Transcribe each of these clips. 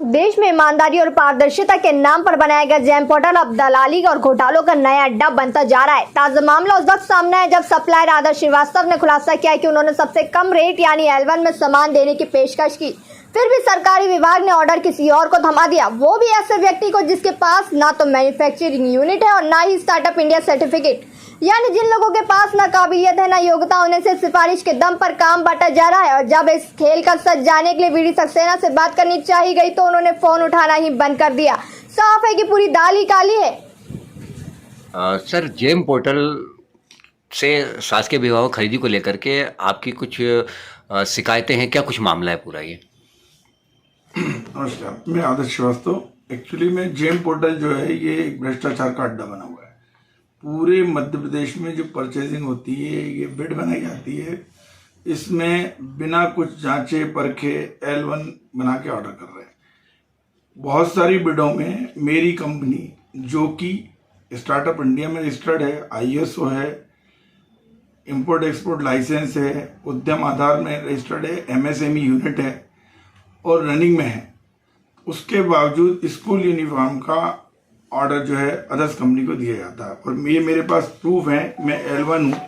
देश में ईमानदारी और पारदर्शिता के नाम पर बनाया गया जेम पोर्टल अब दलाली और घोटालों का नया अड्डा बनता जा रहा है। ताजा मामला उस वक्त सामने है जब सप्लायर आदर्श श्रीवास्तव ने खुलासा किया कि उन्होंने सबसे कम रेट यानी L1 में सामान देने की पेशकश की, फिर भी सरकारी विभाग ने ऑर्डर किसी और को थमा दिया, वो भी ऐसे व्यक्ति को जिसके पास ना तो मैन्युफैक्चरिंग यूनिट है और ना ही स्टार्टअप इंडिया सर्टिफिकेट। यानी जिन लोगों के पास ना काबिलियत है ना योग्यता होने से सिफारिश के दम पर काम बांटा जा रहा है। और जब इस खेल का सच जाने के लिए वीडी सक्सेना से बात करनी चाहिए गई तो उन्होंने फोन उठाना ही बंद कर दिया। साफ है कि पूरी दाल ही काली है। सर, जेम पोर्टल से शासकीय विभाग खरीदी को लेकर के आपकी कुछ शिकायतें हैं क्या? कुछ मामला है पूरा ये? नमस्कार, मैं आदर्श श्रीवास्तव। एक्चुअली में जेम पोर्टल जो है ये एक भ्रष्टाचार का अड्डा बना हुआ है। पूरे मध्य प्रदेश में जो परचेजिंग होती है, ये बिड बनाई जाती है, इसमें बिना कुछ जांचे परखे L1 बना के ऑर्डर कर रहे हैं। बहुत सारी बिडों में मेरी कंपनी जो कि स्टार्टअप इंडिया में रजिस्टर्ड है, ISO है, इंपोर्ट एक्सपोर्ट लाइसेंस है, उद्यम आधार में रजिस्टर्ड है, MSME यूनिट है और रनिंग में है, उसके बावजूद स्कूल यूनिफॉर्म का ऑर्डर जो है अदर्स कंपनी को दिया जाता है। और ये मेरे पास प्रूफ है, मैं L1 हूँ।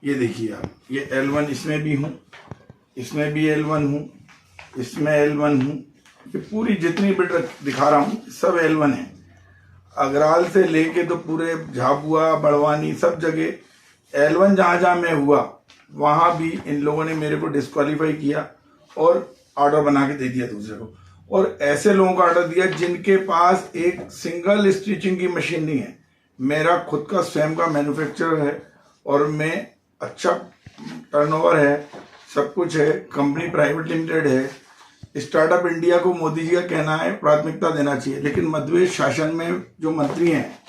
ये देखिए आप, ये L1 इसमें भी हूँ, इसमें भी L1 हूँ, इसमें L1 हूँ। ये पूरी जितनी बिड दिखा रहा हूँ सब L1 है। अगराल से लेके तो पूरे झाबुआ, बड़वानी सब जगह L1 जहाँ जहाँ मैं हुआ वहाँ भी इन लोगों ने मेरे को डिस्क्वालीफाई किया और ऑर्डर बना के दे दिया दूसरे को। और ऐसे लोगों का ऑर्डर दिया जिनके पास एक सिंगल स्टिचिंग की मशीन नहीं है। मेरा खुद का स्वयं का मैन्युफैक्चरर है और मैं अच्छा टर्नओवर है, सब कुछ है, कंपनी प्राइवेट लिमिटेड है। स्टार्टअप इंडिया को मोदी जी का कहना है प्राथमिकता देना चाहिए, लेकिन मध्य प्रदेश शासन में जो मंत्री हैं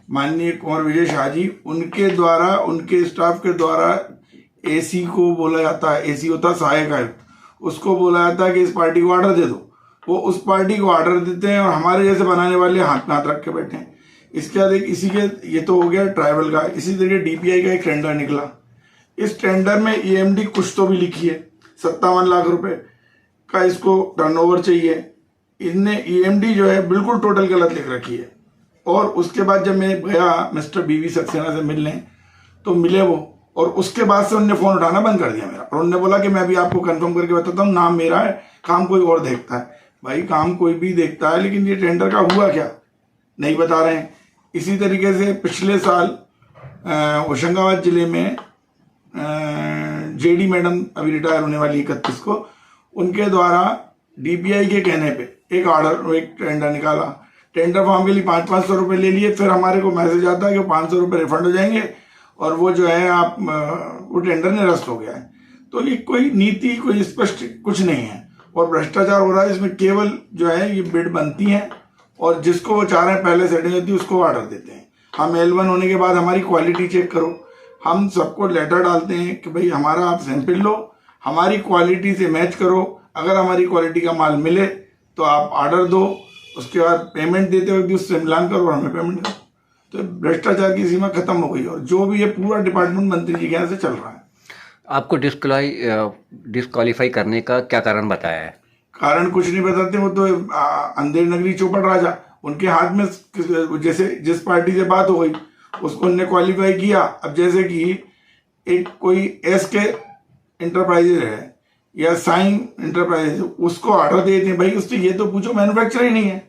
माननीय कुंवर विजय शाह जी, उनके द्वारा, उनके स्टाफ के द्वारा AC को बोला जाता है, AC होता है सहायक आयुक्त, उसको बोला जाता है कि इस पार्टी को ऑर्डर दे दो। वो उस पार्टी को ऑर्डर देते हैं और हमारे जैसे बनाने वाले हाथ में हाथ रख के बैठे हैं। इसके बाद एक इसी के, ये तो हो गया ट्राइबल का, इसी तरीके DPI का एक टेंडर निकला। इस टेंडर में EMD कुछ तो भी लिखी है, 57 लाख रुपए का इसको टर्नओवर चाहिए। इनने EMD जो है बिल्कुल टोटल गलत लिख रखी है। और उसके बाद जब मैं गया मिस्टर BV सक्सेना से मिलने तो मिले वो, और उसके बाद से उनने फोन उठाना बंद कर दिया मेरा। और उन्होंने बोला कि मैं भी आपको कंफर्म करके बताता हूँ, नाम मेरा है, काम कोई और देखता है। भाई काम कोई भी देखता है, लेकिन ये टेंडर का हुआ क्या नहीं बता रहे हैं। इसी तरीके से पिछले साल होशंगाबाद जिले में JD मैडम अभी रिटायर होने वाली 31 को, उनके द्वारा DPI के कहने पे एक ऑर्डर, एक टेंडर निकाला। टेंडर फॉर्म के लिए 500-500 रुपये ले लिए। फिर हमारे को मैसेज आता है कि 500 रुपये रिफंड हो जाएंगे और वो जो है आप वो टेंडर निरस्त हो गया है। तो ये कोई नीति, कोई स्पष्ट कुछ नहीं है और भ्रष्टाचार हो रहा है। इसमें केवल जो है ये बिड बनती है और जिसको वो चाह रहे हैं पहले सेटिंग होती है उसको ऑर्डर देते हैं। हम L1 होने के बाद हमारी क्वालिटी चेक करो, हम सबको लेटर डालते हैं कि भाई हमारा आप सैंपल लो, हमारी क्वालिटी से मैच करो, अगर हमारी क्वालिटी का माल मिले तो आप ऑर्डर दो, उसके बाद पेमेंट देते वक्त उससे मिलान करो और हमें पेमेंट करो। तो भ्रष्टाचार की सीमा खत्म हो गई और जो भी ये पूरा डिपार्टमेंट मंत्री जी के यहाँ से चल रहा है। आपको डिस्क्वालीफाई करने का क्या कारण बताया है? कारण कुछ नहीं बताते, वो तो अंधेर नगरी चौपड़ राजा, उनके हाथ में जैसे जिस पार्टी से बात हो गई उसको उनने क्वालिफाई किया। अब जैसे कि एक कोई SK इंटरप्राइजेज है या साइन इंटरप्राइजेज, उसको ऑर्डर देते हैं। भाई उससे ये तो पूछो मैन्युफैक्चर ही नहीं है।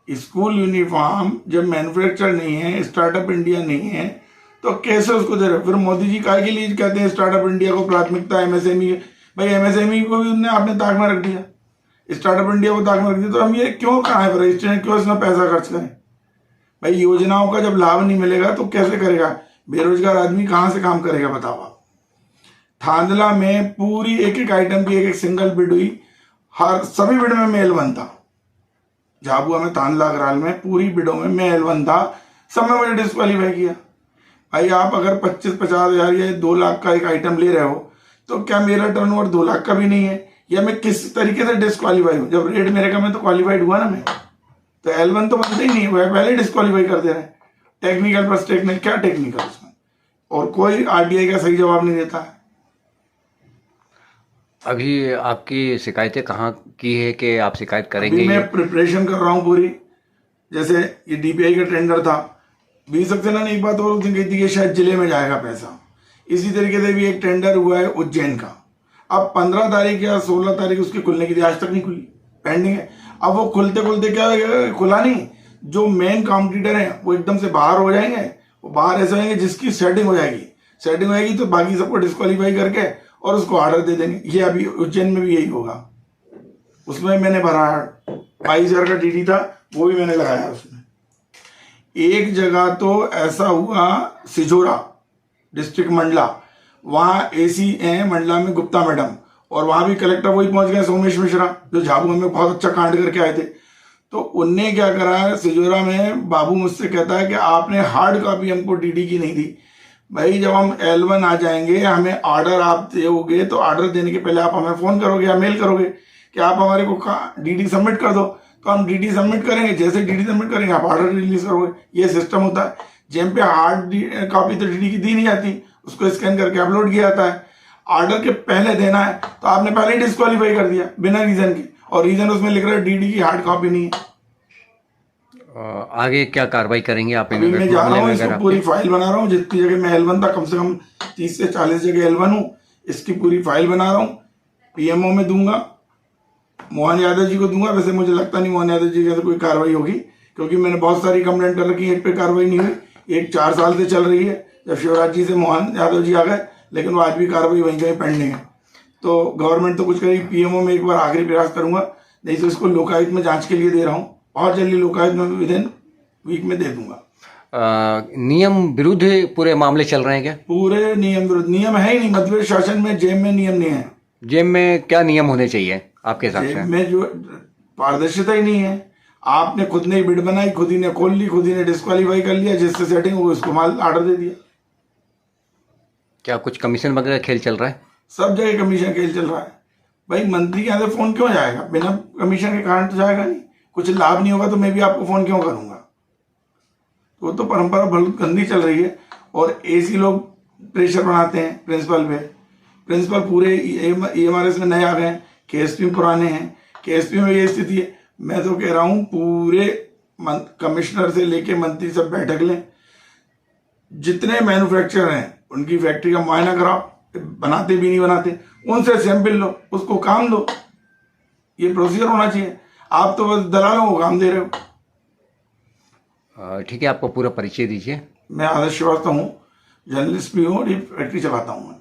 स्कूल यूनिफॉर्म जब मैन्युफैक्चर नहीं है, स्टार्टअप इंडिया नहीं है, तो कैसे उसको दे रहे? फिर मोदी जी काहे के लिए कहते हैं स्टार्टअप इंडिया को प्राथमिकता, MSME? भाई MSME को भी उन्होंने आपने ताक में रख दिया, स्टार्टअप इंडिया को ताक में रख दिया। तो हम ये क्यों कहाँ है रजिस्ट्रेशन, क्यों इसमें पैसा खर्च करें? भाई योजनाओं का जब लाभ नहीं मिलेगा तो कैसे करेगा? बेरोजगार आदमी कहाँ से काम करेगा बताओ आप। थांदला में पूरी एक एक आइटम की एक सिंगल बिड हुई, हर सभी बिड में मैं L1 था। झाबुआ में, थांदला, अगराल में पूरी बिडों में मैं L1 था, सब में मुझे डिस्क्वालीफाई किया। भाई आप अगर 25-50 हज़ार या 2 लाख का एक आइटम ले रहे हो तो क्या मेरा टर्नओवर 2 लाख का भी नहीं है? या मैं किस तरीके से डिस्क्वालीफाई हूँ? जब रेट मेरे कम है तो क्वालिफाइड हुआ ना मैं। तो L1 तो बनते ही नहीं हुआ, पहले डिस्क्वालीफाई कर दे रहे हैं। टेक्निकल प्लस टेक्निकल, क्या टेक्निकल उसमें? और कोई RTI का सही जवाब नहीं देता है। अभी आपकी शिकायतें कहाँ की है कि आप शिकायत अभी करेंगे? मैं प्रिपरेशन कर रहा हूँ पूरी। जैसे ये डीपीआई का टेंडर था, बी सक्सेना ने एक बात और उस दिन कही थी कि शायद जिले में जाएगा पैसा। इसी तरीके से भी एक टेंडर हुआ है उज्जैन का। अब 15 तारीख या 16 तारीख उसकी खुलने की थी, आज तक नहीं खुली, पेंडिंग है। अब वो खुलते खुलते क्या हो, खुला नहीं, जो मेन कॉम्पिटिटर है वो एकदम से बाहर हो जाएंगे। वो बाहर ऐसे होंगे जिसकी सेटिंग हो जाएगी तो बाकी सबको डिस्क्वालीफाई करके और उसको ऑर्डर दे देंगे। ये अभी उज्जैन में भी यही होगा। उसमें मैंने भरा 22,000 का डीडी था, वो भी मैंने लगाया उसमें। एक जगह तो ऐसा हुआ, सिजोरा डिस्ट्रिक्ट मंडला, वहां एसी है मंडला में गुप्ता मैडम, और वहां भी कलेक्टर वही पहुंच गए, सोमेश मिश्रा, जो झाबुआ में बहुत अच्छा कांड करके आए थे। तो उनने क्या करा है, सिजोरा में बाबू मुझसे कहता है कि आपने हार्ड कॉपी हमको डीडी की नहीं दी। भाई जब हम L1 आ जाएंगे, हमें ऑर्डर आप दोगे तो ऑर्डर देने के पहले आप हमें फोन करोगे या मेल करोगे कि आप हमारे को डीडी सबमिट कर दो, तो हम डीडी सबमिट करेंगे। जैसे डीडी सबमिट करेंगे आप ऑर्डर रिलीज करोगे। ये सिस्टम होता है। जेम पे हार्ड कॉपी तो डीडी की दी नहीं जाती, उसको स्कैन करके अपलोड किया जाता है। ऑर्डर के पहले देना है तो आपने पहले ही डिस्क्वालीफाई कर दिया बिना रीजन के, और रीजन उसमें लिख रहा है डीडी की हार्ड कॉपी नहीं है। आगे क्या कार्रवाई करेंगे आप? अभी मैं जा रहा हूँ, इसको पूरी फाइल बना रहा हूँ। जितनी जगह मैं L1 था, कम से कम 30 से 40 जगह L1 हूँ, इसकी पूरी फाइल बना रहा हूँ। पीएमओ में दूंगा, मोहन यादव जी को दूंगा। वैसे मुझे लगता नहीं मोहन यादव जी की कोई कार्रवाई होगी, क्योंकि मैंने बहुत सारी कंप्लेंट कर रखी है, एक पे कार्रवाई नहीं हुई। एक 4 साल से चल रही है, जब शिवराज जी से मोहन यादव जी आ गए, लेकिन वो आज भी कार्रवाई वहीं कहीं पेंडिंग है। तो गवर्नमेंट तो कुछ करेगी। पीएमओ में एक बार आखिरी प्रयास करूंगा, नहीं तो इसको लोकायुक्त में जांच के लिए दे रहा हूँ, और जल्दी लोकायुक्त में विदिन वीक में दे दूंगा। नियम विरुद्ध पूरे मामले चल रहे हैं क्या? पूरे नियम विरुद्ध। नियम है ही नहीं मध्य प्रदेश शासन में, जेम में नियम नहीं है। जेम में क्या नियम होने चाहिए आपके हिसाब से? जेम में जो पारदर्शिता ही नहीं है। आपने खुद ने बिड बनाई, खुद ही ने खोल ली, खुद ही ने डिस्क्वालीफाई कर लिया, जिससे सेटिंग हो उसको माल ऑर्डर दे दिया। क्या कुछ कमीशन वगैरह खेल चल रहा है? सब जगह कमीशन खेल चल रहा है। भाई मंत्री के यहाँ से फोन क्यों जाएगा? बिना कमीशन के कारण तो जाएगा नहीं। कुछ लाभ नहीं होगा तो मैं भी आपको फोन क्यों करूंगा? वो तो परंपरा बहुत गंदी चल रही है। और एसी लोग प्रेशर बनाते हैं प्रिंसिपल पे। प्रिंसिपल पूरे EMRS में नए आ गए हैं, KSP में पुराने हैं। KSP में ये स्थिति है। मैं तो कह रहा हूं पूरे कमिश्नर से लेके मंत्री सब बैठक लें, जितने मैन्युफैक्चरर हैं उनकी फैक्ट्री का मुआयना कराओ, बनाते भी नहीं बनाते, उनसे सैंपल लो, उसको काम दो। ये प्रोसीजर होना चाहिए। आप तो बस दलालों को काम दे रहे हो। ठीक है, आपको पूरा परिचय दीजिए। मैं आदर्श श्रीवास्तव हूँ, जर्नलिस्ट भी हूँ और ये फैक्ट्री चलाता हूँ मैं।